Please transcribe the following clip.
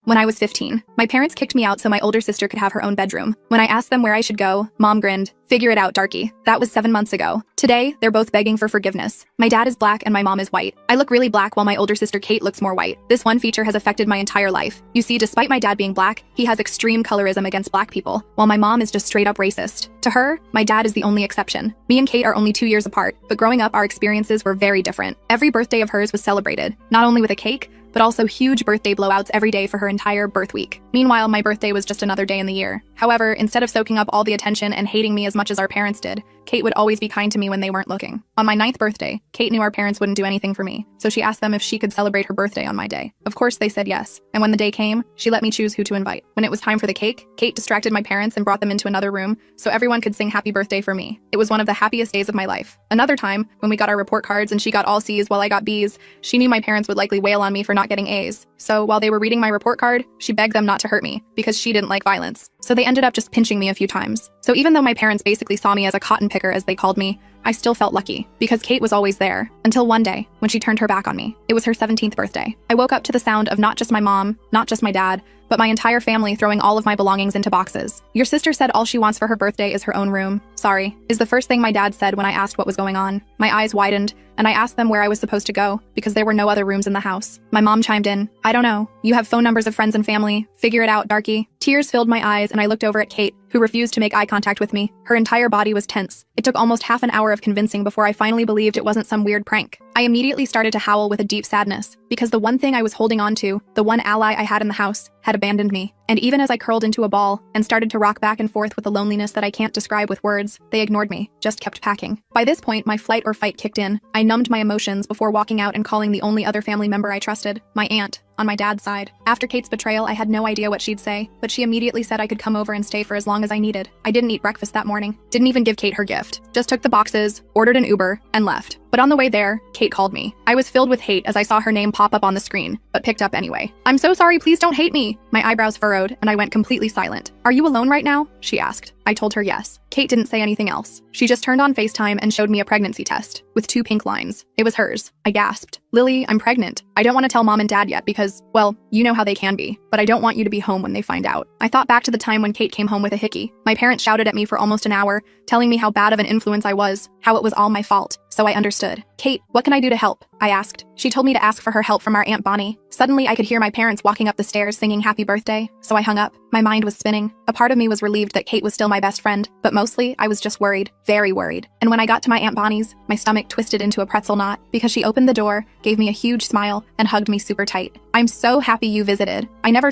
When I was 15, my parents kicked me out so my older sister could have her own bedroom. When I asked them where I should go, Mom grinned. Figure it out, darky. That was 7 months ago. Today, they're both begging for forgiveness. My dad is black and my mom is white. I look really black while my older sister Kate looks more white. This one feature has affected my entire life. You see, despite my dad being black, he has extreme colorism against black people, while my mom is just straight up racist. To her, my dad is the only exception. Me and Kate are only 2 years apart, but growing up, our experiences were very different. Every birthday of hers was celebrated, not only with a cake, but also huge birthday blowouts every day for her entire birth week. Meanwhile, my birthday was just another day in the year. However, instead of soaking up all the attention and hating me as much as our parents did, Kate would always be kind to me when they weren't looking. On my 9th birthday, Kate knew our parents wouldn't do anything for me, so she asked them if she could celebrate her birthday on my day. Of course, they said yes, and when the day came, she let me choose who to invite. When it was time for the cake, Kate distracted my parents and brought them into another room so everyone could sing happy birthday for me. It was one of the happiest days of my life. Another time, when we got our report cards and she got all C's while I got B's, she knew my parents would likely wail on me for not getting A's. So while they were reading my report card, she begged them not to hurt me because she didn't like violence. So they ended up just pinching me a few times. So even though my parents basically saw me as a cotton picker, as they called me, I still felt lucky because Kate was always there until one day when she turned her back on me. It was her 17th birthday. I woke up to the sound of not just my mom, not just my dad, but my entire family throwing all of my belongings into boxes. Your sister said all she wants for her birthday is her own room. Sorry, is the first thing my dad said when I asked what was going on. My eyes widened, and I asked them where I was supposed to go because there were no other rooms in the house. My mom chimed in, I don't know. You have phone numbers of friends and family. Figure it out, darky. Tears filled my eyes, and I looked over at Kate, who refused to make eye contact with me. Her entire body was tense. It took almost half an hour of convincing before I finally believed it wasn't some weird prank. I immediately started to howl with a deep sadness because the one thing I was holding on to, the one ally I had in the house, had abandoned me. And even as I curled into a ball and started to rock back and forth with a loneliness that I can't describe with words, they ignored me, just kept packing. By this point, my flight or fight kicked in. I numbed my emotions before walking out and calling the only other family member I trusted, my aunt, on my dad's side. After Kate's betrayal, I had no idea what she'd say, but she immediately said I could come over and stay for as long as I needed. I didn't eat breakfast that morning, didn't even give Kate her gift, just took the boxes, ordered an Uber, and left. But on the way there, Kate called me. I was filled with hate as I saw her name pop up on the screen, but picked up anyway. I'm so sorry, please don't hate me. My eyebrows furrowed, and I went completely silent. Are you alone right now? She asked. I told her yes. Kate didn't say anything else. She just turned on FaceTime and showed me a pregnancy test, with 2 pink lines. It was hers. I gasped. Lily, I'm pregnant. I don't want to tell mom and dad yet because, well, you know how they can be, but I don't want you to be home when they find out. I thought back to the time when Kate came home with a hickey. My parents shouted at me for almost an hour, telling me how bad of an influence I was, how it was all my fault. So I understood. Kate, what can I do to help? I asked. She told me to ask for her help from our Aunt Bonnie. Suddenly, I could hear my parents walking up the stairs singing happy birthday, so I hung up. My mind was spinning. A part of me was relieved that Kate was still my best friend, but mostly, I was just worried, very worried. And when I got to my Aunt Bonnie's, my stomach twisted into a pretzel knot because she opened the door, gave me a huge smile, and hugged me super tight. I'm so happy you visited. I never